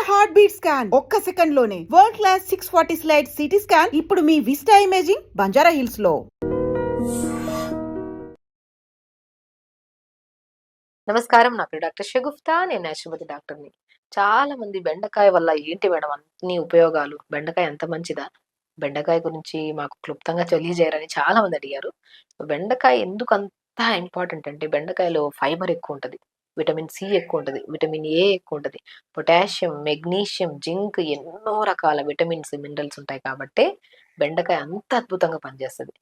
Heart beat scan ఒక్క second లోనే world class 640 slide CT scan ఇప్పుడు మీ విస్టా ఇమేజింగ్ బంజారా హిల్స్ లో. నమస్కారం, నా పేరు డాక్టర్ షగుఫ్తా. నేను నేచురోపతి డాక్టర్ని. చాలా మంది బెండకాయ వల్ల ఏంటి మేడం అన్ని ఉపయోగాలు, బెండకాయ ఎంత మంచిదా, బెండకాయ గురించి మాకు క్లుప్తంగా తెలియజేయరని చాలా మంది అడిగారు. బెండకాయ ఎందుకు అంత ఇంపార్టెంట్ అంటే, బెండకాయలో ఫైబర్ ఎక్కువ ఉంటుంది, విటమిన్ సి ఎక్కువ ఉంటుంది, విటమిన్ ఏ ఎక్కువ ఉంటుంది, పొటాషియం, మెగ్నీషియం, జింక్, ఎన్నో రకాల విటమిన్స్, మినరల్స్ ఉంటాయి కాబట్టి బెండకాయ అంత అద్భుతంగా పనిచేస్తుంది.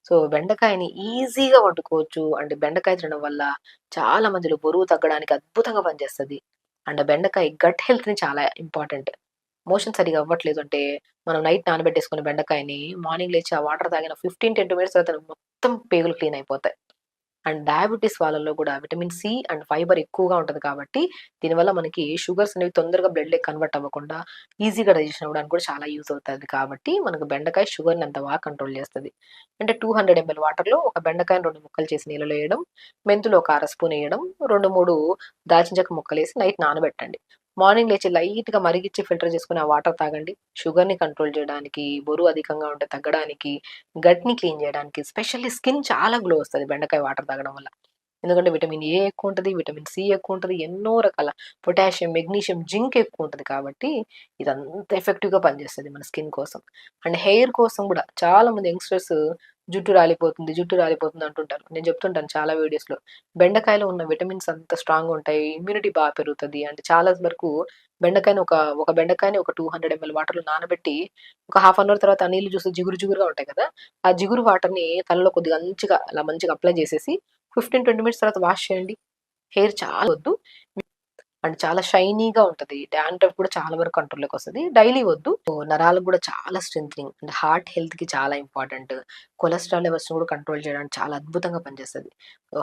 సో బెండకాయని ఈజీగా వండుకోవచ్చు. అంటే బెండకాయ తినడం వల్ల చాలా మందిలో బరువు తగ్గడానికి అద్భుతంగా పనిచేస్తుంది. అండ్ బెండకాయ గట్ హెల్త్ని చాలా ఇంపార్టెంట్. మోషన్ సరిగా అవ్వట్లేదు అంటే మనం నైట్ నానబెట్టేసుకున్న బెండకాయని మార్నింగ్ లేచి ఆ వాటర్ తాగిన 15-20 మినిట్స్ తర్వాత మొత్తం పేగులు క్లీన్ అయిపోతాయి. అండ్ డయాబెటీస్ వాళ్ళలో కూడా విటమిన్ సి అండ్ ఫైబర్ ఎక్కువగా ఉంటుంది కాబట్టి దీనివల్ల మనకి షుగర్స్ అనేవి తొందరగా బ్లడ్లోకి కన్వర్ట్ అవ్వకుండా ఈజీగా డైజెషన్ అవ్వడానికి కూడా చాలా యూజ్ అవుతుంది. కాబట్టి మనకు బెండకాయ షుగర్ని అంత బాగా కంట్రోల్ చేస్తుంది. అంటే 200 ml వాటర్లో ఒక బెండకాయని 2 ముక్కలు చేసి నీళ్ళలో వేయడం, మెంతులు ఒక అర స్పూన్ వేయడం, 2-3 దాల్చిన చెక్క ముక్కలు వేసి నైట్ నానబెట్టండి. మార్నింగ్ లేచి లైట్గా మరిగిచ్చి ఫిల్టర్ చేసుకుని ఆ వాటర్ తాగండి. షుగర్ని కంట్రోల్ చేయడానికి, బరువు అధికంగా ఉంటే తగ్గడానికి, గట్ని క్లీన్ చేయడానికి, స్పెషల్లీ స్కిన్ చాలా గ్లో వస్తుంది బెండకాయ వాటర్ తాగడం వల్ల. ఎందుకంటే విటమిన్ ఏ ఎక్కువ ఉంటుంది, విటమిన్ సి ఎక్కువ ఉంటుంది, ఎన్నో రకాల పొటాషియం, మెగ్నీషియం, జింక్ ఎక్కువ ఉంటుంది కాబట్టి ఇదంతా ఎఫెక్టివ్గా పనిచేస్తుంది మన స్కిన్ కోసం. అండ్ హెయిర్ కోసం కూడా చాలా మంది యంగ్స్టర్స్ జుట్టు రాలిపోతుంది అంటుంటారు. నేను చెప్తుంటాను చాలా వీడియోస్లో, బెండకాయలో ఉన్న విటమిన్స్ అంత స్ట్రాంగ్ ఉంటాయి, ఇమ్యూనిటీ బాగా పెరుగుతుంది. అంటే చాలా వరకు బెండకాయని ఒక ఒక బెండకాయని ఒక 200 ml వాటర్లో నానబెట్టి ఒక హాఫ్ అన్ అవర్ తర్వాత ఆ నీళ్ళు చూస్తే జిగురు జిగురుగా ఉంటాయి కదా, ఆ జిగురు వాటర్ని తలలో కొద్దిగా మంచిగా అప్లై చేసేసి 15-20 మినిట్స్ తర్వాత వాష్ చేయండి. హెయిర్ చాలా వద్దు అండ్ చాలా షైనీగా ఉంటది. డాండ్రఫ్ కూడా చాలా వరకు కంట్రోల్‌లోకి వస్తది. డైలీ వద్దు. నరాలకు కూడా చాలా స్ట్రెంథెనింగ్ అండ్ హార్ట్ హెల్త్‌కి చాలా ఇంపార్టెంట్. కొలెస్ట్రాల్ లెవెల్స్‌ని కూడా కంట్రోల్ చేయడానికి చాలా అద్భుతంగా పనిచేస్తది.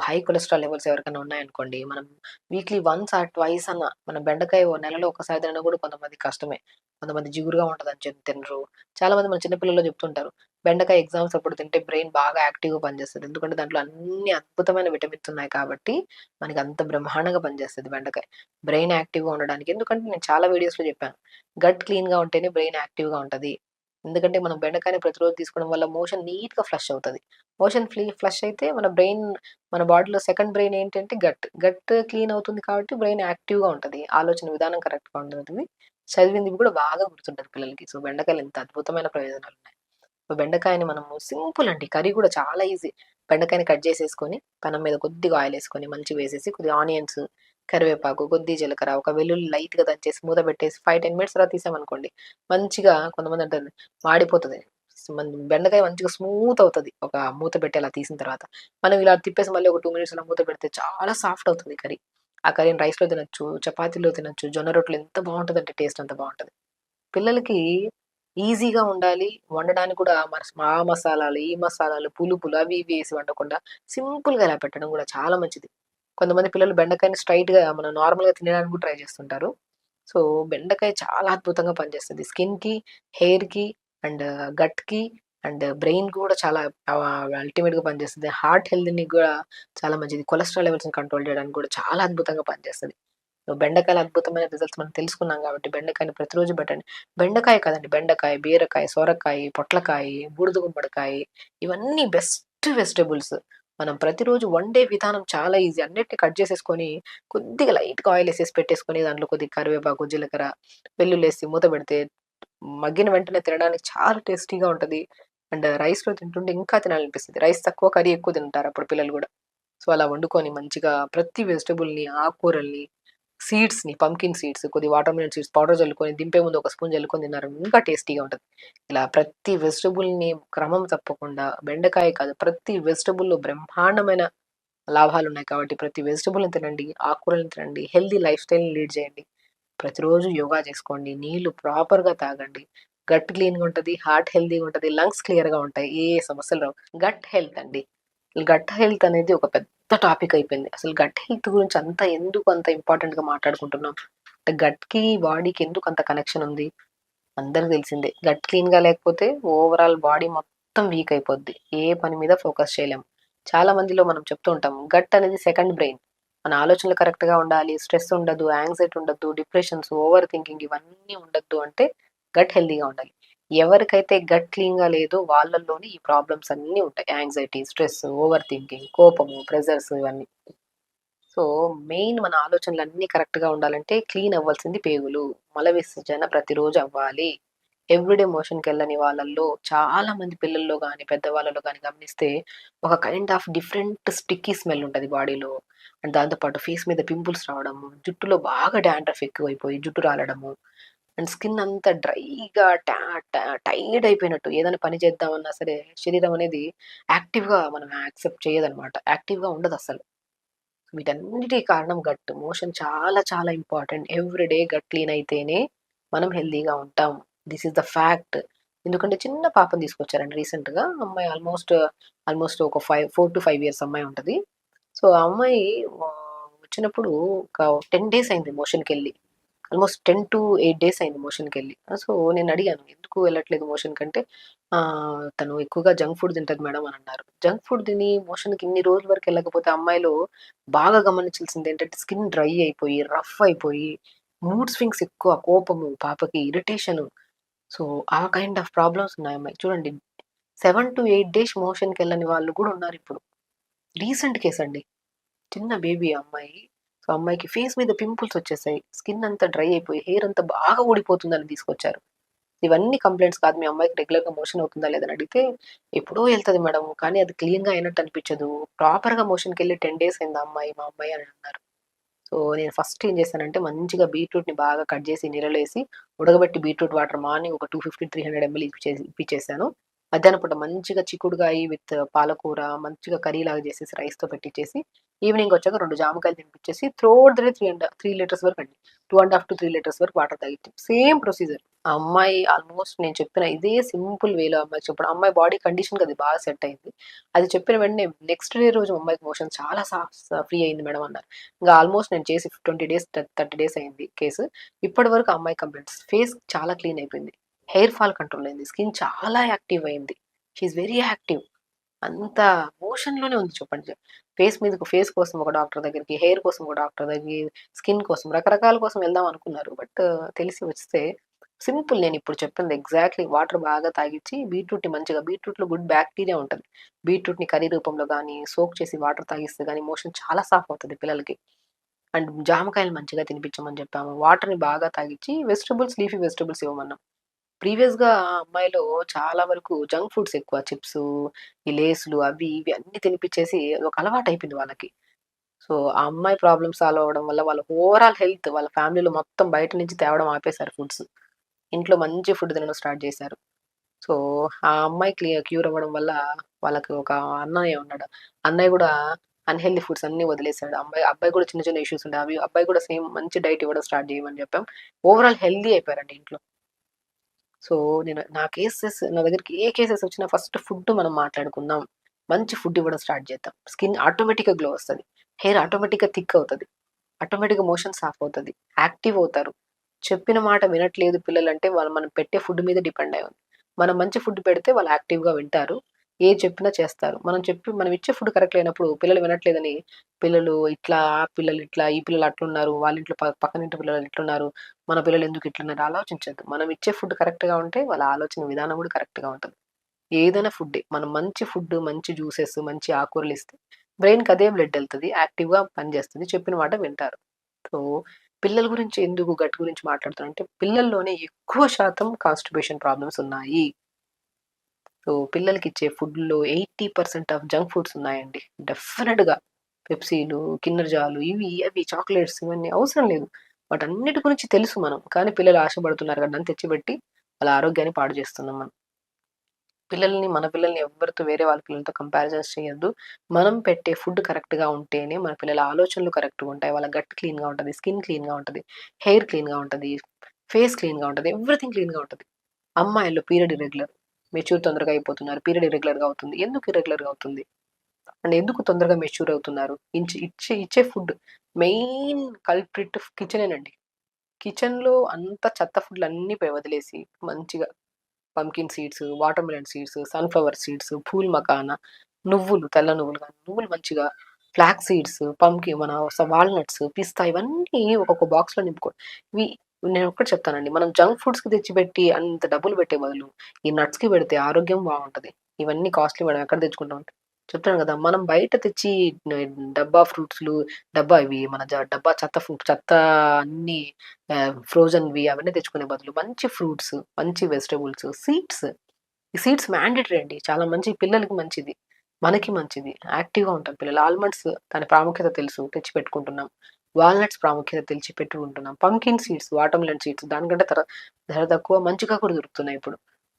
హై కొలెస్ట్రాల్ లెవెల్స్ ఎవరికైనా ఉన్నాయనుకోండి, మనం వీక్లీ వన్స్ ఆర్ ట్వైస్ అన్న మనం బెండకాయ నెలలో ఒకసారి తినడం కూడా కొంతమందికి కష్టమే. కొంతమంది జిగురుగా ఉంటదని చెప్పి తినరు. చాలా మంది మన చిన్న పిల్లలు చెప్తుంటారు, బెండకాయ ఎగ్జామ్స్ అప్పుడు తింటే బ్రెయిన్ బాగా యాక్టివ్‌గా పనిచేస్తది. ఎందుకంటే దాంట్లో అన్ని అద్భుతమైన విటమిన్స్ ఉన్నాయి కాబట్టి మనకి అంత బ్రహ్మాండంగా పనిచేస్తది బెండకాయ. బ్రెయిన్ యాక్టివ్‌గా ఉండడానికి. ఎందుకంటే నేను చాలా వీడియోస్‌లో చెప్పాను, గట్ క్లీన్‌గా ఉంటేనే బ్రెయిన్ యాక్టివ్‌గా ఉంటది. ఎందుకంటే మనం బెండకాయని ప్రతిరోజు తీసుకోవడం వల్ల మోషన్ నీట్‌గా ఫ్లష్ అవుతది. ఫ్లష్ అయితే మన బాడీలో సెకండ్ బ్రెయిన్ ఏంటంటే గట్. గట్ క్లీన్ అవుతుంది కాబట్టి బ్రెయిన్ యాక్టివ్‌గా ఉంటది. ఆలోచన విధానం కరెక్ట్‌గా ఉంటది. చదివింది కూడా బాగా గుర్తుంటది పిల్లలకి. సో బెండకాయలు ఎంత అద్భుతమైన ప్రయోజనాలున్నాయి. సో బెండకాయని మనము సింపుల్ అండి. కర్రీ కూడా చాలా ఈజీ. బెండకాయని కట్ చేసేసుకొని పెనం మీద కొద్దిగా ఆయిల్ వేసుకొని మంచిగా వేసేసి కొద్దిగా ఆనియన్స్, కరివేపాకు, కొద్దిగా జీలకర్ర, ఒక వెల్లుల్లి లైట్‌గా దంచేసి మూత పెట్టేసి 5-10 మినిట్స్ తర్వాత తీసామనుకోండి, మంచిగా కొంతమంది అంటారు మాడిపోతది. బెండకాయ మంచిగా స్మూత్ అవుతది. ఒక మూత పెట్టి అలా తీసిన తర్వాత. మనం ఇలా తిప్పేసి మళ్ళీ ఒక 2 మినిట్స్ అలా మూత పెడితే చాలా సాఫ్ట్ అవుతుంది కర్రీ. ఆ కర్రీని రైస్‌లో తినొచ్చు, చపాతీలో తినొచ్చు, జొన్న రొట్టెలో ఎంత బావుంటదంటే టేస్ట్ అంత బావుంటది. పిల్లలకి ఈజీగా ఉండాలి. వండడానికి కూడా ఆ మసాలాలు, ఈ మసాలాలు, పులుపులు అవి ఇవి ఏసి వండకుండా సింపుల్‌గా ఇలా పెట్టడం కూడా చాలా మంచిది. కొంతమంది పిల్లలు బెండకాయని స్ట్రెయిట్‌గా మనం నార్మల్‌గా తినడానికి కూడా ట్రై చేస్తుంటారు. సో, బెండకాయ చాలా అద్భుతంగా పనిచేస్తది. స్కిన్‌కి, హెయిర్‌కి అండ్ గట్‌కి అండ్ బ్రెయిన్‌కి కూడా చాలా అల్టిమేట్‌గా పనిచేస్తది. హార్ట్ హెల్త్‌ని కూడా చాలా మంచిది. కొలెస్ట్రాల్ లెవెల్స్‌ని కంట్రోల్ చేయడానికి కూడా చాలా అద్భుతంగా పనిచేస్తది. సో, బెండకాయల అద్భుతమైన రిజల్ట్స్ మనం తెలుసుకున్నాం కాబట్టి బెండకాయని ప్రతిరోజు పెట్టండి. బెండకాయ కాదండి, బెండకాయ, బీరకాయ, సొరకాయ, పొట్లకాయ, బూడిద గుమ్మడికాయ, ఇవన్నీ బెస్ట్ వెజిటబుల్స్. మనం ప్రతిరోజు వండే విధానం చాలా ఈజీ. అన్నిటిని కట్ చేసేసుకొని కొద్దిగా లైట్‌గా ఆయిల్ ఏసేసి పెట్టేసుకొని దాంట్లో కొద్దిగా కరివేపాకు, జీలకర్ర, వెల్లుల్లేసి మూత పెడితే మగ్గిన వెంటనే తినడానికి చాలా టేస్టీగా ఉంటది. అండ్ రైస్‌లో తింటుంటే ఇంకా తినాలనిపిస్తది. రైస్ తక్కువ, కర్రీ ఎక్కువ తింటారు అప్పుడు పిల్లలు గూడా. సో, అలా వండుకొని మంచిగా ప్రతి వెజిటబుల్‌ని, ఆకుకూరల్ని, సీడ్స్‌ని, పంకిన్ సీడ్స్, కొద్దిగా వాటర్ మిలన్ సీడ్స్ పౌడర్ జల్లుకొని దింపే ముందు ఒక స్పూన్ జల్లుకొని తిన్నారంటే ఇంకా టేస్టీగా ఉంటది. ఇలా ప్రతి వెజిటబుల్‌ని క్రమం తప్పకుండా, బెండకాయ కాదు ప్రతి వెజిటబుల్‌లో బ్రహ్మాండమైన లాభాలున్నాయి కాబట్టి ప్రతి వెజిటబుల్‌ని తినండి, ఆకుకూరలను తినండి, హెల్తీ లైఫ్ స్టైల్‌ని లీడ్ చేయండి. ప్రతిరోజు యోగా చేసుకోండి, నీళ్లు ప్రాపర్‌గా తాగండి. గట్ క్లీన్‌గా ఉంటది, హార్ట్ హెల్తీగా ఉంటది, లంగ్స్ క్లియర్‌గా ఉంటాయి. ఏ సమస్యలు రావు. గట్ హెల్త్ అండి. గట్ హెల్త్ అనేది ఒక పెద్ద టాపిక్ అయిపోయింది. అసలు గట్ హెల్త్ గురించి ఎందుకు అంత ఇంపార్టెంట్‌గా మాట్లాడుకుంటున్నాం? అంటే గట్‌కి, బాడీకి ఎందుకు అంత కనెక్షన్ ఉంది? అందరికి తెలిసిందే. గట్ క్లీన్‌గా లేకపోతే ఓవరాల్ బాడీ మొత్తం వీక్ అయిపోద్ది. ఏ పని మీద ఫోకస్ చేయలేం. చాలా మందిలో మనం చెప్తూ ఉంటాం, గట్ అనేది సెకండ్ బ్రెయిన్. మన ఆలోచనలు కరెక్ట్‌గా ఉండాలి. స్ట్రెస్ ఉండదు, యాంక్సైటీ ఉండద్దు, డిప్రెషన్స్, ఓవర్ థింకింగ్ ఇవన్నీ ఉండద్దు అంటే గట్ హెల్తీగా ఉండాలి. ఎవరికైతే గట్ క్లీన్‌గా లేదో వాళ్ళలోనే ఈ ప్రాబ్లమ్స్ అన్నీ ఉంటాయి. యాంక్సైటీ, స్ట్రెస్, ఓవర్ థింకింగ్, కోపము, ప్రెషర్స్ ఇవన్నీ. సో, మెయిన్ మన ఆలోచనలన్నీ కరెక్ట్‌గా ఉండాలంటే క్లీన్ అవ్వాల్సింది పేగులు. మల విసర్జన ప్రతిరోజు అవ్వాలి. ఎవ్రీడే మోషన్‌కెళ్ళని వాళ్ళల్లో చాలా మంది పిల్లల్లో గాని, పెద్దవాళ్ళలో గాని గమనిస్తే ఒక kind of different sticky smell ఉంటది బాడీలో. అండ్ దాంతో పాటు ఫేస్ మీద పింపుల్స్ రావడము, జుట్టులో బాగా డాండ్రఫ్ ఎక్కువైపోయి జుట్టు రాలడము, అండ్ స్కిన్ అంతా డ్రైగా టా టా టైర్డ్ అయిపోయినట్టు ఏదైనా పని చేద్దామన్నా సరే శరీరం అనేది యాక్టివ్‌గా మనం యాక్సెప్ట్ చేయదనమాట. యాక్టివ్‌గా ఉండదసలు. వీటన్నిటికి కారణం గట్. మోషన్ చాలా చాలా important. Every day gut clean అయితేనే మనం హెల్తీగా ఉంటాం. This is the fact. ఎందుకంటే చిన్న పాపని తీసుకొచ్చారండి రీసెంట్‌గా. అమ్మాయి ఆల్మోస్ట్ ఒక 4-5 ఇయర్స్ అమ్మాయి ఉంటది. సో, ఆ అమ్మాయి వచ్చినప్పుడు ఒక 10 డేస్ అయింది మోషన్‌కెళ్ళి. ఆల్మోస్ట్ 10-8 డేస్ అయింది మోషన్‌కెళ్ళి. సో, నేనడిగాను, "ఎందుకు వెళ్ళట్లేదు మోషన్‌కంటే" "తను ఎక్కువగా జంక్ ఫుడ్ తింటది మేడం" అని అన్నారు. జంక్ ఫుడ్ తిని మోషన్‌కి ఇన్ని రోజుల వరకు వెళ్ళకపోతే అమ్మాయిలో బాగా గమనించాల్సింది ఏంటంటే స్కిన్ డ్రై అయిపోయి, రఫ్ అయిపోయి, మూడ్ స్వింగ్స్ ఎక్కువ, కోపము, పాపకి ఇరిటేషను. సో, ఆ కైండ్ ఆఫ్ ప్రాబ్లమ్స్ ఉన్నాయి అమ్మాయికి. చూడండి 7-8 డేస్ మోషన్‌కెళ్ళని వాళ్ళు కూడా ఉన్నారిప్పుడు. రీసెంట్ కేస్ అండి. చిన్న బేబీ అమ్మాయి. సో, అమ్మాయికి ఫేస్ మీద పింపుల్స్ వచ్చేసాయి. స్కిన్ అంతా డ్రై అయిపోయి, హెయిర్ అంతా బాగా ఊడిపోతుందని తీసుకొచ్చారు. ఇవన్నీ కంప్లెయింట్స్ కాదు. మీ అమ్మాయికి రెగ్యులర్‌గా మోషన్ అవుతుందా లేదా అని అడిగితే, ఎప్పుడో ఎళ్తది మేడం. కానీ అది క్లీన్‌గా అయినట్టు అనిపించదు. ప్రాపర్‌గా మోషన్‌కెళ్ళి 10 డేస్ అయింది ఆ అమ్మాయి, మా అమ్మాయి అని అన్నారు. సో, నేను ఫస్ట్ ఏం చేశానంటే మంచిగా బీట్రూట్‌ని బాగా కట్ చేసి నీళ్ళలో ఏసి ఉడకబెట్టి బీట్రూట్ వాటర్ మార్నింగ్ ఒక 250, 300 ఎంఎల్ ఇప్పిచ్చేసాను. మధ్యాహ్నం పూట మంచిగా చిక్కుడుగాయ విత్ పాలకూర మంచిగా కర్రీలాగా చేసేసి రైస్‌తో పెట్టిచ్చేసి, ఈవినింగ్ వచ్చాక 2 జామకాయలు తినిపిచ్చేసి త్రూఅవుట్ ద డే 3 లీటర్స్ వరకు అండి. 2.5-3 లీటర్స్ వరకు వాటర్ తాగిచ్చాం. Same procedure. ఆ అమ్మాయి ఆల్మోస్ట్ నేను చెప్పిన ఇదే సింపుల్ వేలో అమ్మాయికి చెప్పడం. ఆ అమ్మాయి బాడీ కండిషన్‌కి అది బాగా సెట్ అయింది. అది చెప్పిన వెంటనే నెక్స్ట్ డే రోజు అమ్మాయికి మోషన్ చాలా ఫ్రీ అయింది మేడం అన్నారు. ఇంగా ఆల్మోస్ట్ నేను చేసి 20 డేస్, 30 డేస్ అయింది కేసు. ఇప్పటి వరకు ఆ అమ్మాయి కంప్లెయింట్స్. ఫేస్ చాలా క్లీన్ అయిపోయింది. హెయిర్ ఫాల్ కంట్రోల్ అయింది. స్కిన్ చాలా యాక్టివ్ అయింది. She is very active. అంత మోషన్‌లోనే ఉంది చెప్పండి. ఫేస్ కోసం ఒక డాక్టర్ దగ్గరికి, హెయిర్ కోసం ఒక డాక్టర్ దగ్గరికి, స్కిన్ కోసం రకరకాల కోసం వెళ్దాం అనుకున్నారు. బట్ తెలిసి వస్తే సింపుల్ నేనిప్పుడు చెప్పింది ఎగ్జాక్ట్‌లీ వాటర్ బాగా తాగిచ్చి బీట్రూట్‌లో గుడ్ బాక్టీరియా ఉంటది. బీట్రూట్‌ని కర్రీ రూపంలో గానీ, సోక్ చేసి వాటర్ తాగిస్తే గానీ మోషన్ చాలా సాఫ్ అవుతది పిల్లలకి. అండ్ జామకాయలు మంచిగా తినిపించమని చెప్పాము. వాటర్‌ని బాగా తాగిచ్చి లీఫీ వెజిటబుల్స్ ఇవ్వమన్నాం. ప్రీవియస్‌గా ఆ అమ్మాయిలో చాలా వరకు జంక్ ఫుడ్స్ ఎక్కువ. చిప్సు, ఈ లేస్‌లు అవి ఇవి అన్నీ తినిపిచ్చేసి ఒక అలవాటయిపోయింది వాళ్ళకి. సో, ఆ అమ్మాయి ప్రాబ్లమ్ సాల్వ్ అవ్వడం వల్ల వాళ్ళ ఓవరాల్ హెల్త్ వాళ్ళ ఫ్యామిలీలో మొత్తం బయట నుంచి తేవడం ఆపేశారు ఫుడ్స్. ఇంట్లో మంచి ఫుడ్ తినడం స్టార్ట్ చేశారు. సో, ఆ అమ్మాయి క్యూర్ అవ్వడం వల్ల వాళ్ళకి ఒక అన్నయ్య ఉన్నాడు. అన్నయ్య గూడా అన్‌హెల్తీ ఫుడ్స్ అన్నీ వదిలేసాడు. అబ్బాయి కూడా చిన్న చిన్న ఇష్యూస్ ఉండే. అబ్బాయి కూడా సేమ్ మంచి డైట్ ఇవ్వడం స్టార్ట్ చేయమని చెప్పాం. ఓవరాల్ హెల్తీ అయిపోయారండి ఇంట్లో. సో, నేను నా దగ్గరికి ఏ కేసెస్ వచ్చినా ఫస్ట్ ఫుడ్ మనం మాట్లాడుకుందాం. మంచి ఫుడ్ ఇవ్వడం స్టార్ట్ చేద్దాం. స్కిన్ ఆటోమేటిక్‌గా గ్లో వస్తది. హెయిర్ ఆటోమేటిక్‌గా థిక్ అవుతది. ఆటోమేటిక్‌గా మోషన్ సాఫ్ అవుతది. యాక్టివ్ అవుతారు. చెప్పిన మాట వినట్లేదు పిల్లలంటే వాళ్ళు మనం పెట్టే ఫుడ్ మీద డిపెండ్ అయ్యి ఉంది. మనం మంచి ఫుడ్ పెడితే వాళ్ళు యాక్టివ్‌గా వింటారు. ఏది చెప్పినా చేస్తారు. మనం ఇచ్చే ఫుడ్ కరెక్ట్ లేనప్పుడు పిల్లలు వినట్లేదని పిల్లలు ఇట్లా, ఈ పిల్లలు అట్లున్నారు. వాళ్ళ ఇంట్లో పక్కనింటి పిల్లలు ఇట్లున్నారు. మన పిల్లలు ఎందుకు ఇట్లున్నారు ఆలోచించొద్దు. మనం ఇచ్చే ఫుడ్ కరెక్ట్‌గా ఉంటే వాళ్ళ ఆలోచన విధానం కూడా కరెక్ట్‌గా ఉంటది. ఏదైనా ఫుడ్డే. మనం మంచి ఫుడ్, మంచి జ్యూసెస్, మంచి ఆకుకూరలిస్తే బ్రెయిన్‌కి అదే బ్లడ్ ఎళ్తది. యాక్టివ్‌గా పనిచేస్తది. చెప్పిన మాట వింటారు. సో, పిల్లల గురించి ఎందుకు గట్ గురించి మాట్లాడుతున్నానంటే, పిల్లల్లోనే ఎక్కువ శాతం కాన్‌స్టిపేషన్ ప్రాబ్లమ్స్ ఉన్నాయి. సో, పిల్లలకిచ్చే ఫుడ్‌లో 80% ఆఫ్ జంక్ ఫుడ్స్ ఉన్నాయండి. డెఫినిట్‌గా. పెప్సీలు, కిండర్ జాలు ఇవి, అవి చాక్లేట్స్ ఇవన్నీ అవసరం లేదు. వాటన్నిటి గురించి తెలుసు మనం. కానీ పిల్లలు ఆశపడుతున్నారు కదా అని తెచ్చిపెట్టి వాళ్ళ ఆరోగ్యాన్ని పాడు చేస్తున్నాం మనం. మన పిల్లల్ని ఎవ్వరితో వేరే వాళ్ళ పిల్లలతో కంపారిజన్స్ చేయొద్దు. మనం పెట్టే ఫుడ్ కరెక్ట్‌గా ఉంటేనే మన పిల్లల ఆలోచనలు కరెక్ట్‌గా ఉంటాయి. వాళ్ళ గట్ క్లీన్‌గా ఉంటది. స్కిన్ క్లీన్‌గా ఉంటది. హెయిర్ క్లీన్‌గా ఉంటది. ఫేస్ క్లీన్‌గా ఉంటది. ఎవ్రీథింగ్ క్లీన్‌గా ఉంటది. అమ్మాయిల్లో పీరియడ్ ఇర్రెగ్యులర్. మెచ్యూర్ తొందరగా అయిపోతున్నారు. పీరియడ్ ఇర్రెగ్యులర్‌గా అవుతుంది. ఎందుకు ఇర్రెగ్యులర్‌గా అవుతుంది? అండ్ ఎందుకు తొందరగా మెచ్యూర్ అవుతున్నారు? ఇచ్చే ఫుడ్ మెయిన్ కల్ప్రిట్ కిచెనేనండి. కిచెన్‌లో అంతా చెత్త ఫుడ్‌లన్నీ వదిలేసి మంచిగా pumpkin seeds, water melon seeds, sunflower seeds, pool makhana, తెల్ల నువ్వులు గాని, నువ్వులు మంచిగా ఫ్లాక్స్ సీడ్స్, మన వాల్‌నట్స్, పిస్తా ఇవన్నీ ఒక్కొక్క బాక్స్‌లో ఇవి నేను ఒక్కటి చెప్తానండి. మనం జంక్ ఫుడ్స్‌కి తెచ్చిపెట్టి అంత డబ్బులు పెట్టే బదులు, ఈ నట్స్‌కి పెడితే ఆరోగ్యం బావుంటది. ఇవన్నీ కాస్ట్‌లీ మేడం ఎక్కడ తెచ్చుకుంటాం? చెప్తాను కదా! మనం బయట తెచ్చి న డబ్బా ఫ్రూట్స్‌లు, డబ్బా చెత్త అన్నీ ఫ్రోజన్‌వి అవన్నీ తెచ్చుకునే బదులు మంచి ఫ్రూట్స్, మంచి వెజిటబుల్స్, సీడ్స్. ఈ సీడ్స్ మ్యాండేటరీ అండి. చాలా మంచి పిల్లలకి మంచిది. మనకి మంచిది. యాక్టివ్‌గా ఉంటారు పిల్లలు. ఆల్మండ్స్ దాని ప్రాముఖ్యత తెలుసు తెచ్చిపెట్టుకుంటున్నాం. వాల్‌నట్స్ ప్రాముఖ్యత తెలిసి పెట్టుకుంటున్నాం. పంకిన్ సీడ్స్, వాటర్‌మెలన్ సీడ్స్ దానికంటే ధర తక్కువ మంచిగా కూడా దొరుకుతున్నాయి ఇప్పుడు.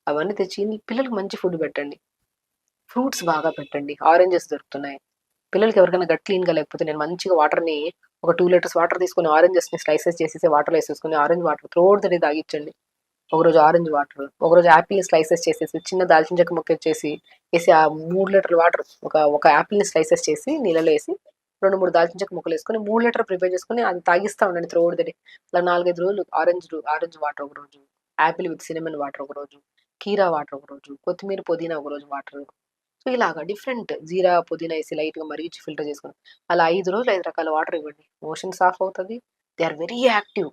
అవన్నీ తెచ్చి పిల్లలకి మంచి ఫుడ్ పెట్టండి. ఫ్రూట్స్ బాగా పెట్టండి. ఆరెంజెస్ దొరుకుతున్నాయి. పిల్లలకి ఎవరికైనా గట్ క్లీన్‌గా లేకపోతే నేను మంచిగా వాటర్‌ని ఒక 2 లీటర్స్ వాటర్ తీసుకొని ఆరెంజెస్‌ని స్లైసెస్ చేసేసి వాటర్‌లో ఏసేసుకొని orange water throughout the day తాగిచ్చండి. ఒకరోజు ఆరెంజ్ వాటర్, ఒకరోజు యాపిల్‌ని స్లైసెస్ చేసేసి, చిన్న దాల్చిన చెక్క ముక్క ఏసి ఆ 3 లీటర్ల వాటర్ ఒక యాపిల్‌ని స్లైసెస్ చేసి నీళ్ళలో ఏసి 2, 3 దాల్చిన చెక్క ముక్కలేసుకొని 3 లీటర్ ప్రిపేర్ చేసుకొని అది తాగిస్తా ఉండండి త్రూఅవుట్ ద డే. అలా 4, 5 రోజులు ఆరెంజ్ వాటర్ ఒకరోజు, యాపిల్ విత్ సిన్నమన్ వాటర్ ఒకరోజు, కీరా వాటర్ ఒకరోజు, కొత్తిమీర, పుదీనా ఒకరోజు వాటర్. సో, ఇలాగా డిఫరెంట్ జీరా, పుదీనా ఏసి లైట్‌గా మరిగిచ్చి ఫిల్టర్ చేసుకొని, అలా 5 రోజులు 5 రకాల వాటర్ ఇవ్వండి. మోషన్ సాఫ్ అవుతది. They are very active.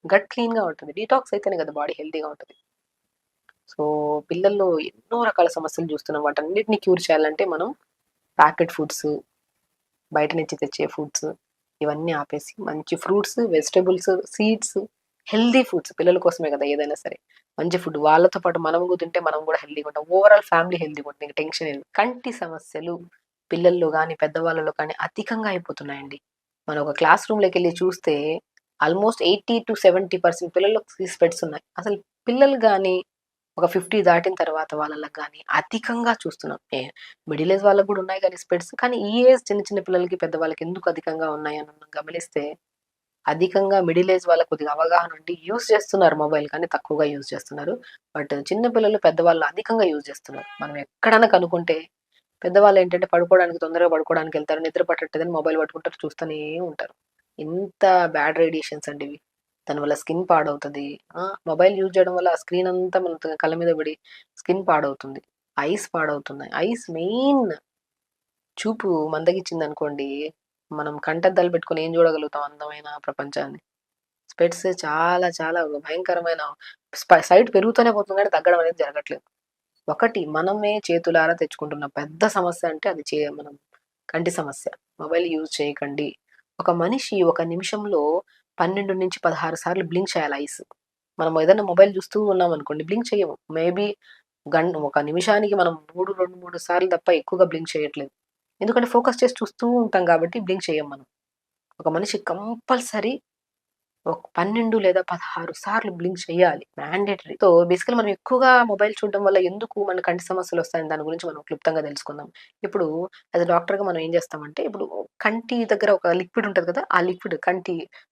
Gut క్లీన్‌గా ఉంటుంది. డీటాక్స్ అయితేనే కదా బాడీ హెల్తీగా ఉంటది. సో, పిల్లల్లో ఎన్నో రకాల సమస్యలు చూస్తున్నాం. వాటన్నిటిని క్యూర్ చేయాలంటే మనం ప్యాకెట్ ఫుడ్స్, బయట నుంచి తెచ్చే ఫుడ్స్ ఇవన్నీ ఆపేసి మంచి fruits, vegetables, seeds, healthy foods పిల్లల కోసమే కదా ఏదైనా సరే. మంచి ఫుడ్ వాళ్ళతో పాటు మనం కూడా తింటే మనం కూడా హెల్తీగా ఉంటాం. ఓవరాల్ ఫ్యామిలీ హెల్తీగా ఉంటుంది. ఇంక టెన్షన్ లేదు. కంటి సమస్యలు పిల్లల్లో గాని, పెద్దవాళ్ళలో కానీ అధికంగా అయిపోతున్నాయండి. మనం ఒక క్లాస్ రూమ్‌లోకెళ్ళి చూస్తే ఆల్మోస్ట్ 80-70% పిల్లలకు స్పెట్స్ ఉన్నాయి. అసలు పిల్లలు గాని ఒక 50 దాటిన తర్వాత వాళ్ళకి గాని అధికంగా చూస్తున్నాం. మిడిల్ ఏజ్ వాళ్ళకి కూడా ఉన్నాయి గానీ స్పెట్స్. కానీ ఈ ఏజ్ చిన్న చిన్న పిల్లలకి, పెద్దవాళ్ళకి ఎందుకు అధికంగా ఉన్నాయని మనం గమనిస్తే, అధికంగా మిడిల్ ఏజ్ వాళ్ళకి కొద్దిగా అవగాహన ఉండి యూజ్ చేస్తున్నారు మొబైల్ కానీ తక్కువగా యూజ్ చేస్తున్నారు. బట్ చిన్న పిల్లలు, పెద్దవాళ్ళు అధికంగా యూజ్ చేస్తున్నారు. మనం ఎక్కడన్నా కనుక్కుంటే పెద్దవాళ్ళేంటంటే తొందరగా పడుకోవడానికెళ్తారు. నిద్ర పట్టట్లేదని మొబైల్ పట్టుకుంటారు. చూస్తూనే ఉంటారు. ఇంత బ్యాడ్ రేడియేషన్స్ అండి ఇవి. దానివల్ల స్కిన్ పాడవుతది. మొబైల్ యూజ్ చేయడం వల్ల ఆ స్క్రీన్ అంతా మన కళ్ళ మీద పడి స్కిన్ పాడవుతుంది. ఐస్ పాడవుతున్నాయి. ఐస్ మెయిన్ చూపు మందగించిందనుకోండి, మనం కంటద్దాలు పెట్టుకొని ఏం చూడగలుగుతాం అందమైన ప్రపంచాన్ని. స్పెట్స్ చాలా చాలా భయంకరమైన సైట్ పెరుగుతూనే పోతుంది కానీ తగ్గడం అనేది జరగట్లేదు. ఒకటి మనమే చేతులారా తెచ్చుకుంటున్న పెద్ద సమస్య అంటే అది మనం కంటి సమస్య. మొబైల్ యూజ్ చేయకండి. ఒక మనిషి ఒక నిమిషంలో 12-16 సార్లు బ్లింక్ చేయాలి ఐస్. మనం ఏదైనా మొబైల్ చూస్తూ ఉన్నామనుకోండి బ్లింక్ చెయ్యము. మేబీ ఒక నిమిషానికి మనం 2, 3 సార్లు తప్ప ఎక్కువగా బ్లింక్ చేయట్లేదు. ఎందుకంటే ఫోకస్ చేసి చూస్తూ ఉంటాం కాబట్టి బ్లింక్ చెయ్యం మనం. ఒక మనిషి కంపల్సరీ ఒక 12 లేదా 16 సార్లు బ్లింక్ చేయాలి. మ్యాండేటరీ. సో, బేసికల్లీ మనం ఎక్కువగా మొబైల్ చూడడం వల్ల ఎందుకు మన కంటి సమస్యలొస్తాయని దాని గురించి మనం క్లుప్తంగా తెలుసుకుందాం. ఇప్పుడు యాస్ ఎ డాక్టర్‌గా మనం ఏం చేస్తామంటే, ఇప్పుడు కంటి దగ్గర ఒక లిక్విడ్ ఉంటది కదా! ఆ లిక్విడ్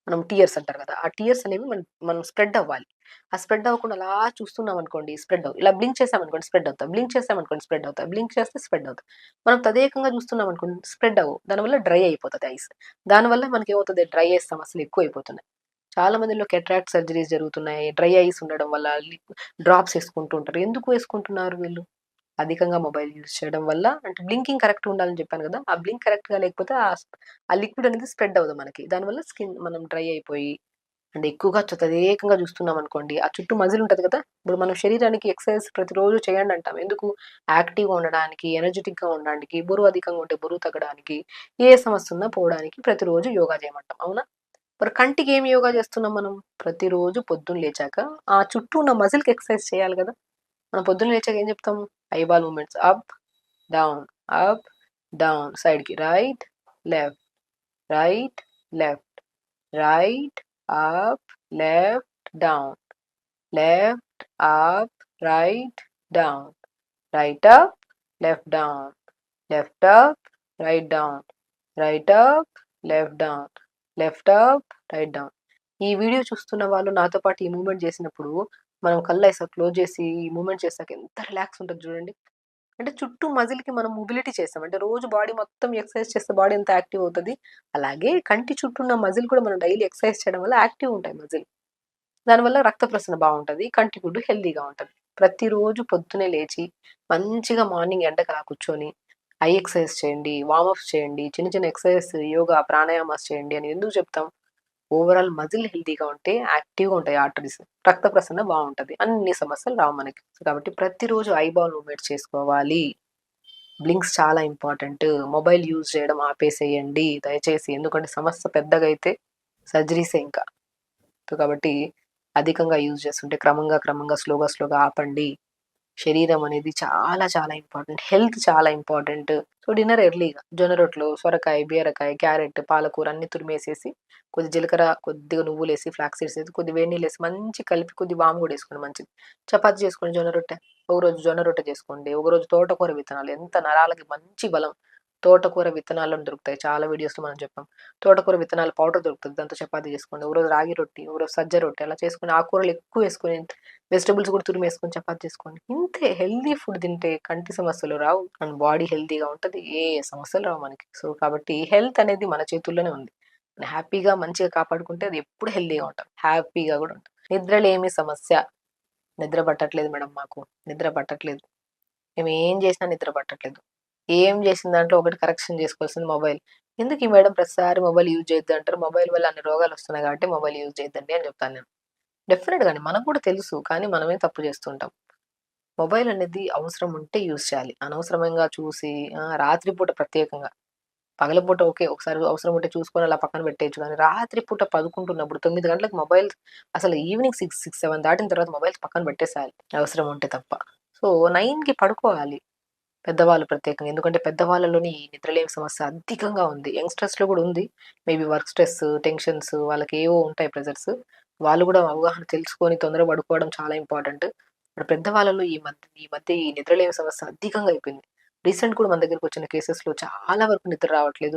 మనం టియర్స్ అంటారు కదా! ఆ టియర్స్ అనేవి మనం స్ప్రెడ్ అవ్వాలి. ఆ స్ప్రెడ్ అవ్వకుండా అలా చూస్తున్నామనుకోండి స్ప్రెడ్ అవ్వవు. ఇలా బ్లింక్ చేసామనుకోండి స్ప్రెడ్ అవుతాయి. బ్లింక్ చేసామనుకోండి స్ప్రెడ్ అవుతాయి. బ్లింక్ చేస్తే స్ప్రెడ్ అవుతాయి. మనం తదేకంగా చూస్తున్నామనుకోండి స్ప్రెడ్ అవ్వవు. దానివల్ల డ్రై అయిపోతది ఐస్. దానివల్ల మనకేమవుతది డ్రై ఐస్ సమస్యలు ఎక్కువైపోతున్నాయి. చాలా మందిలో కెట్రాక్ట్ సర్జరీస్ జరుగుతున్నాయి. డ్రై ఐస్ ఉండడం వల్ల డ్రాప్స్ ఏసుకుంటూ ఉంటారు. ఎందుకు వేసుకుంటున్నారు వీళ్ళు? అధికంగా మొబైల్ యూజ్ చేయడం వల్ల అంటే బ్లింకింగ్ కరెక్ట్‌గా ఉండాలని చెప్పాను గదా! ఆ బ్లింక్ కరెక్ట్‌గా లేకపోతే ఆ లిక్విడ్ అనేది స్ప్రెడ్ అవ్వదు మనకి. దానివల్ల మనం డ్రై అయిపోయి అండ్ ఎక్కువగా తదేకంగా చూస్తున్నామనుకోండి, ఆ చుట్టూ మజిల్ ఉంటది కదా! ఇప్పుడు మనం శరీరానికి ఎక్సర్‌సైజ్ ప్రతిరోజు చేయండి అంటాం. ఎందుకు? యాక్టివ్‌గా ఉండడానికి, ఎనర్జిటిక్‌గా ఉండడానికి, బరువు అధికంగా ఉంటే బరువు తగ్గడానికి, ఏ సమస్య ఉన్నా పోవడానికి ప్రతిరోజు యోగా చేయమంటాం. అవునా? మరి కంటికి ఏం యోగా చేస్తున్నాం మనం? ప్రతిరోజు పొద్దున్న లేచాక ఆ చుట్టూ ఉన్న మజిల్‌కి ఎక్సర్సైజ్ చేయాలి గదా! మనం పొద్దున్న లేచాక ఏం చెప్తాం? Eyeball movements down, up, down, సైడ్‌కి right, left, right, left, right, up, left, down, left, up, right, down, right up, left down, left up, right down, right up, left down, left up, right down. ఈ video చూస్తున్న వాళ్ళు నాతో పాటు ఈ movement చేసినప్పుడు, మనం కళ్ళైసా close చేసి ఈ మూవ్‌మెంట్ చేసాక ఎంత రిలాక్స్ ఉంటది చూడండి. అంటే చుట్టూ మజిల్‌కి మనం మొబిలిటీ చేసాం. అంటే రోజు బాడీ మొత్తం ఎక్సర్సైజ్ చేస్తే బాడీ ఎంత యాక్టివ్ అవుతది. అలాగే కంటి చుట్టూ ఉన్న మజిల్ కూడా మనం డైలీ ఎక్సర్సైజ్ చేయడం వల్ల యాక్టివ్ ఉంటాయి మజిల్. దానివల్ల రక్త ప్రసరణ బావుంటది. కంటి గుడ్డు హెల్తీగా ఉంటది. ప్రతిరోజు పొద్దున్నే లేచి మంచిగా మార్నింగ్ ఎండకు అలా కూర్చొని ఐ ఎక్సర్సైజ్ చేయండి, వార్మప్స్ చేయండి, చిన్న చిన్న ఎక్సర్సైజ్, యోగా, ప్రాణాయామాస్ చేయండి అని ఎందుకు చెప్తాం? ఓవరాల్ మజిల్ హెల్తీగా ఉంటే యాక్టివ్‌గా ఉంటాయి ఆర్టరీస్. రక్త ప్రసరణ బావుంటది. అన్ని సమస్యలు రావు మనకి. కాబట్టి ప్రతిరోజు ఐబాల్ మూవ్‌మెంట్స్ చేసుకోవాలి. బ్లింక్స్ చాలా ఇంపార్టెంట్. మొబైల్ యూజ్ చేయడం ఆపేసేయండి దయచేసి. ఎందుకంటే సమస్య పెద్దగైతే సర్జరీసే ఇంకా. కాబట్టి అధికంగా యూజ్ చేస్తుంటే క్రమంగా స్లోగా ఆపండి. శరీరం అనేది చాలా చాలా ఇంపార్టెంట్. హెల్త్ చాలా ఇంపార్టెంట్. సో, డిన్నర్ ఎర్లీగా జొన్న రొట్టెలు, సొరకాయ, బీరకాయ, క్యారెట్, పాలకూర అన్నీ తురిమేసేసి, కొద్ది జీలకర్ర, కొద్దిగా నువ్వులేసి, ఫ్లాక్స్ సీడ్స్ ఏసి, కొద్దిగా వేడి నీళ్ళేసి మంచిగా కలిపి కొద్దిగా వాము కూడా ఏసుకోండి మంచిది. చపాతీ చేసుకోండి జొన్న రొట్టె. ఒకరోజు జొన్న రొట్టె చేసుకోండి. ఒకరోజు తోటకూర విత్తనాలు ఎంత నరాలకి మంచి బలం. తోటకూర విత్తనాలను దొరుకుతాయి. చాలా వీడియోస్‌లో మనం చెప్పాం. తోటకూర విత్తనాల పౌడర్ దొరుకుతది. దాంతో చపాతీ చేసుకోండి. ఒకరోజు రాగి రొట్టి, ఒకరోజు సజ్జ రొట్టె అలా చేసుకొని ఆకుకూరలు ఎక్కువేసుకొని వెజిటబుల్స్ కూడా తురిమేసుకొని చపాతీ చేసుకోండి. ఇంతే హెల్తీ ఫుడ్ తింటే కంటి సమస్యలు రావు. మన బాడీ హెల్తీగా ఉంటది. ఏ సమస్యలు రావు మనకి. సో, కాబట్టి హెల్త్ అనేది మన చేతుల్లోనే ఉంది. మనం హ్యాపీగా మంచిగా కాపాడుకుంటే అది ఎప్పుడు హెల్తీగా ఉంటాం. హ్యాపీగా కూడా ఉంటాం. నిద్రలేమి సమస్య. నిద్ర పట్టట్లేదు మేడం మాకు. నిద్ర పట్టట్లేదు. మేము ఏం చేసినా నిద్ర పట్టట్లేదు. ఏం చేసిన దాంట్లో ఒకటి కరెక్షన్ చేసుకోవాల్సింది మొబైల్. ఎందుకు ఈ మేడం ప్రతిసారి మొబైల్ యూజ్ చేయొద్దు అంటారు. మొబైల్ వల్ల అన్ని రోగాలు వస్తున్నాయి కాబట్టి మొబైల్ యూజ్ చేయొద్దండి అని చెప్తాను నేను. డెఫినిట్‌గా అండి. మనకు కూడా తెలుసు. కానీ మనమే తప్పు చేస్తుంటాం. మొబైల్ అనేది అవసరం ఉంటే యూజ్ చేయాలి. అనవసరంగా చూసి రాత్రి పూట ప్రత్యేకంగా. పగలపూట ఓకే. ఒకసారి అవసరం ఉంటే చూసుకొని అలా పక్కన పెట్టేయొచ్చు. కానీ రాత్రి పూట పడుకుంటున్నప్పుడు 9 గంటలకు మొబైల్ అసలు ఈవినింగ్ 6, 7 దాటిన తర్వాత మొబైల్స్ పక్కన పెట్టేసేయాలి. అవసరం ఉంటే తప్ప. సో, 9కి పడుకోవాలి. పెద్దవాళ్ళు ప్రత్యేకంగా. ఎందుకంటే పెద్దవాళ్ళలోని ఈ నిద్రలేమి సమస్య అధికంగా ఉంది. యంగ్‌స్టర్స్‌లో కూడా ఉంది. మేబీ వర్క్ స్ట్రెస్, టెన్షన్స్ వాళ్ళకి ఏవో ఉంటాయి ప్రెషర్స్. వాళ్ళు కూడా అవగాహన తెలుసుకొని తొందరగా పడుకోవడం చాలా ఇంపార్టెంట్. ఇప్పుడు పెద్దవాళ్ళలో ఈ మధ్య ఈ నిద్రలేమి సమస్య అధికంగా అయిపోయింది. రీసెంట్ కూడా మన దగ్గరకొచ్చిన కేసెస్‌లో చాలా వరకు నిద్ర రావట్లేదు.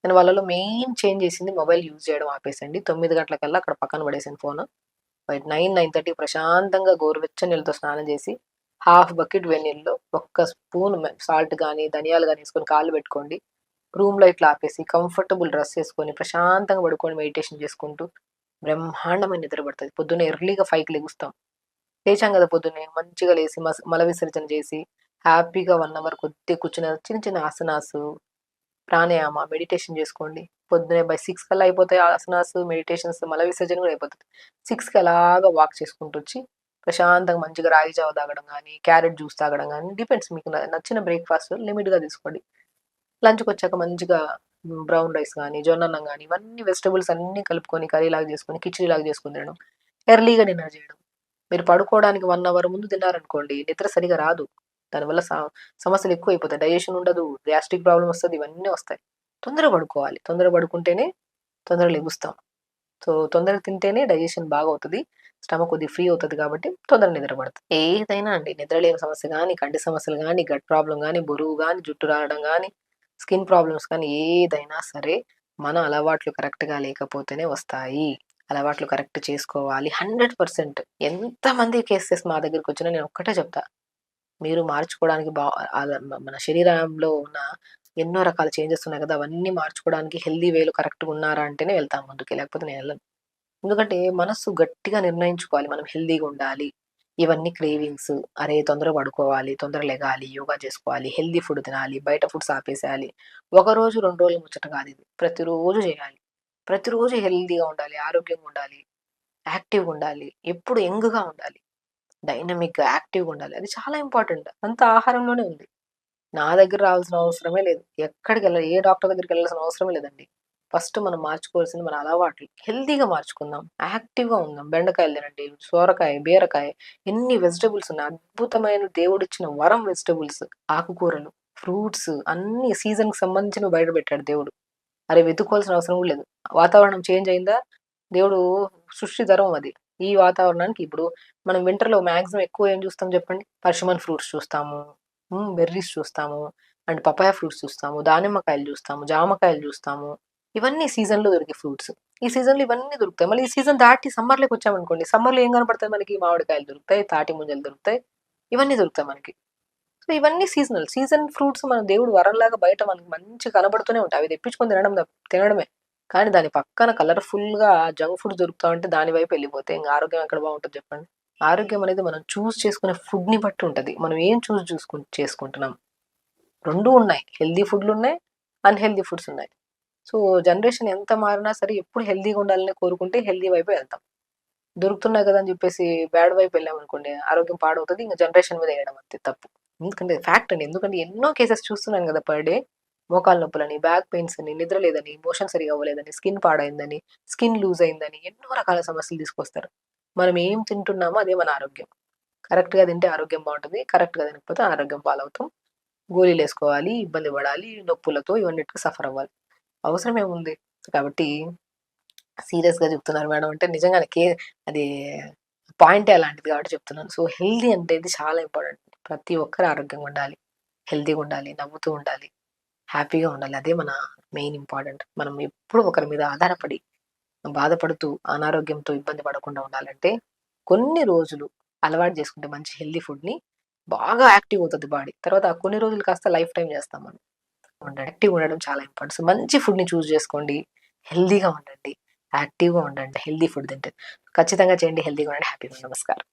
నేను వాళ్ళలో మెయిన్ చేంజ్ చేసింది మొబైల్ యూజ్ చేయడం ఆపేసండి. 9 గంటలకల్లా అక్కడ పక్కన పడేసాను ఫోను. 9:30కి ప్రశాంతంగా గోరువెచ్చని నీళ్ళతో స్నానం చేసి, హాఫ్ బకెట్ వేడినీళ్ళలో ఒక్క స్పూన్ సాల్ట్ గాని, ధనియాలు గాని ఏసుకొని కాళ్ళు పెట్టుకోండి. రూమ్ లైట్లు ఆపేసి, కంఫర్టబుల్ డ్రెస్ ఏసుకొని, ప్రశాంతంగా పడుకొని మెడిటేషన్ చేసుకుంటూ, బ్రహ్మాండమైన నిద్ర పడతది. పొద్దున్నే ఎర్లీగా 5కి లెగుస్తాం. లేచాం గదా పొద్దున్నే, మంచిగా లేసి మల విసర్జన చేసి, హ్యాపీగా 1 అవర్ కొద్దిగా కూర్చుని చిన్న చిన్న ఆసనాసు, ప్రాణాయామ, మెడిటేషన్ జేసుకోండి. పొద్దున్నే బై 6 కల్లా అయిపోతాయి ఆసనాస్, మెడిటేషన్స్, మల విసర్జన గూడా అయిపోతది. 6కి అలాగా వాక్ చేసుకుంటొచ్చి, ప్రశాంతంగా మంచిగా రాగి జావ తాగడం గానీ, క్యారెట్ జ్యూస్ తాగడం గానీ, డిపెండ్స్ మీకు నచ్చిన బ్రేక్‌ఫాస్ట్ లిమిట్‌గా తీసుకోండి. లంచ్‌కొచ్చాక మంచిగా బ్రౌన్ రైస్ గానీ, జొన్నన్నం గానీ, ఇవన్నీ వెజిటబుల్స్ అన్నీ కలుపుకొని కర్రీలాగా జేసుకొని, కిచిడీలాగా జేసుకొని తినడం. ఎర్లీగా డిన్నర్ జేయడం. మీరు పడుకోవడానికి 1 అవర్ ముందు తిన్నారనుకోండి, నిద్ర సరిగ్గా రాదు. దానివల్ల సమస్యలు ఎక్కువైపోతాయి. డైజెషన్ ఉండదు, గ్యాస్ట్రిక్ ప్రాబ్లమ్ వస్తది. ఇవన్నీ వస్తాయి. తొందరగా పడుకోవాలి. తొందరగా పడుకుంటేనే తొందరగా లెగుస్తాం. సో, తొందరగా తింటేనే డైజెషన్ బాగవుతది. స్టమక్ కొద్దిగా ఫ్రీ అవుతది కాబట్టి తొందరగా నిద్ర పడతది. ఏదైనా అండి నిద్రలేమి సమస్య గానీ, కంటి సమస్యలు గానీ, గట్ ప్రాబ్లమ్ గానీ, బరువు గానీ, జుట్టు రాలడం గానీ, స్కిన్ ప్రాబ్లమ్స్ కానీ ఏదైనా సరే మన అలవాట్లు కరెక్ట్‌గా లేకపోతేనే వస్తాయి. అలవాట్లు కరెక్ట్ చేసుకోవాలి. 100% ఎంతమంది కేసెస్ మా దగ్గరకొచ్చినా నేను ఒక్కటే చెప్తా. మీరు మార్చుకోవడానికి మన శరీరంలో ఉన్న ఎన్నో రకాల చేంజెస్ ఉన్నాయి కదా! అవన్నీ మార్చుకోవడానికి హెల్తీ వేలో కరెక్ట్‌గా ఉన్నారా అంటేనే వెళ్తాం ముందుకి. లేకపోతే నేనెళ్ళను. ఎందుకంటే మనస్సు గట్టిగా నిర్ణయించుకోవాలి. మనం హెల్తీగా ఉండాలి. ఇవన్నీ క్రేవింగ్స్. అరే! తొందరగా పడుకోవాలి, తొందరగా లెగాలి, యోగా చేసుకోవాలి, హెల్తీ ఫుడ్ తినాలి, బయట ఫుడ్స్ ఆపేసేయాలి. ఒకరోజు, 2 రోజుల ముచ్చట కాదిది. ప్రతిరోజు చేయాలి. ప్రతిరోజు హెల్తీగా ఉండాలి, ఆరోగ్యంగా ఉండాలి, యాక్టివ్‌గా ఉండాలి, ఎప్పుడు యంగ్‌గా ఉండాలి, డైనమిక్‌గా, యాక్టివ్‌గా ఉండాలి. అది చాలా ఇంపార్టెంట్. అంతా ఆహారంలోనే ఉంది. నా దగ్గర రావాల్సిన అవసరమే లేదు. ఏ డాక్టర్ దగ్గరికెళ్ళాల్సిన అవసరమే లేదండి. ఫస్ట్ మనం మార్చుకోవాల్సింది మన అలవాట్లు. హెల్తీగా మార్చుకుందాం. యాక్టివ్‌గా ఉందాం. బెండకాయలు తినండి, సోరకాయ, బీరకాయ ఎన్ని వెజిటబుల్స్ ఉన్నాయి. అద్భుతమైన దేవుడిచ్చిన వరం వెజిటబుల్స్. ఆకుకూరలు, ఫ్రూట్స్ అన్నీ సీజన్‌కి సంబంధించినవి బయట పెట్టాడు దేవుడు. అరే! వెతుక్కోవాల్సిన అవసరం కూడా లేదు. వాతావరణం చేంజ్ అయిందా, దేవుడు సృష్టి ధర్మం అది. ఈ వాతావరణానికి ఇప్పుడు మనం వింటర్‌లో మాక్సిమం ఎక్కువ ఏం చూస్తాం చెప్పండి? పర్షిమన్ ఫ్రూట్స్ చూస్తాము. బెర్రీస్ చూస్తాము. అండ్ పపాయ ఫ్రూట్స్ చూస్తాము. దానిమ్మకాయలు చూస్తాము. జామకాయలు చూస్తాము. ఇవన్నీ సీజన్‌లో దొరికే ఫ్రూట్స్. ఈ సీజన్‌లో ఇవన్నీ దొరుకుతాయి. మళ్ళీ ఈ సీజన్ దాటి సమ్మర్‌లోకొచ్చామనుకోండి, సమ్మర్‌లో ఏం కనపడతాయి మనకి? మామిడికాయలు దొరుకుతాయి, తాటి ముంజలు దొరుకుతాయి. ఇవన్నీ దొరుకుతాయి మనకి. సో, ఇవన్నీ సీజనల్. సీజన్ ఫ్రూట్స్ మన దేవుడు వరంలాగా బయట మనకి మంచిగా కనబడుతూనే ఉంటాయి. అవి తెప్పించుకొని తినడమే. కానీ దాని పక్కన కలర్‌ఫుల్‌గా జంక్ ఫుడ్ దొరుకుతా ఉంటే దాని వైపు ఎళ్ళిపోతే ఇంక ఆరోగ్యం ఎక్కడ బావుంటది చెప్పండి? ఆరోగ్యం అనేది మనం చూజ్ చేసుకునే ఫుడ్‌ని బట్టి ఉంటది. మనం ఏం చేసుకుంటున్నాం. రెండు ఉన్నాయి, హెల్దీ ఫుడ్లు ఉన్నాయి, అన్హెల్దీ ఫుడ్స్ ఉన్నాయి. సో జనరేషన్ ఎంత మారినా సరే ఎప్పుడు హెల్దీగా ఉండాలని కోరుకుంటే హెల్దీ వైపే వెళ్తాం. దొరుకుతున్నాయి కదా అని చెప్పేసి బ్యాడ్ వైపు వెళ్ళామనుకోండి ఆరోగ్యం పాడవుతుంది, ఇంకా జనరేషన్ మీద వేయడం అంతే తప్పు. ఎందుకంటే ఫ్యాక్ట్ అండి, ఎందుకంటే ఎన్నో కేసెస్ చూస్తున్నాను కదా పర్ డే. మోకాళ్ళ నొప్పులని, బ్యాక్ పెయిన్స్ అని, నిద్ర లేదని, మోషన్ సరిగా అవ్వలేదని, స్కిన్ పాడైందని, స్కిన్ లూజ్ అయిందని ఎన్నో రకాల సమస్యలు తీసుకొస్తారు. మనం ఏం తింటున్నామో అదే మన ఆరోగ్యం. కరెక్ట్గా తింటే ఆరోగ్యం బాగుంటుంది, కరెక్ట్గా తినకపోతే అనారోగ్యం పాలవుతాం. గోళీలు వేసుకోవాలి, ఇబ్బంది పడాలి, నొప్పులతో ఇవన్నిటికి సఫర్ అవ్వాలి. అవసరం ఏముంది? కాబట్టి సీరియస్‌గా చెప్తున్నారు మేడం అంటే నిజంగానే అది పాయింటే అలాంటిది కాబట్టి చెప్తున్నాను. సో, హెల్తీ అనేది చాలా ఇంపార్టెంట్. ప్రతి ఒక్కరు ఆరోగ్యంగా ఉండాలి, హెల్తీగా ఉండాలి, నవ్వుతూ ఉండాలి, హ్యాపీగా ఉండాలి. అదే మన మెయిన్ ఇంపార్టెంట్. మనం ఎప్పుడు ఒకరి మీద ఆధారపడి, బాధపడుతూ, అనారోగ్యంతో ఇబ్బంది పడకుండా ఉండాలంటే కొన్ని రోజులు అలవాటు చేసుకుంటే మంచి హెల్తీ ఫుడ్‌ని బాగా యాక్టివ్ అవుతది బాడీ. తర్వాత ఆ కొన్ని రోజులు కాస్త లైఫ్ టైమ్ చేస్తాం మనం. యాక్టివ్‌గా ఉండడం చాలా ఇంపార్టెంట్. సో, మంచి ఫుడ్‌ని చూజ్ చేసుకోండి. హెల్తీగా ఉండండి. యాక్టివ్‌గా ఉండండి. హెల్తీ ఫుడ్ తింటే. ఖచ్చితంగా చేయండి. హెల్తీగా ఉండండి. హ్యాపీగా ఉండండి. నమస్కారం.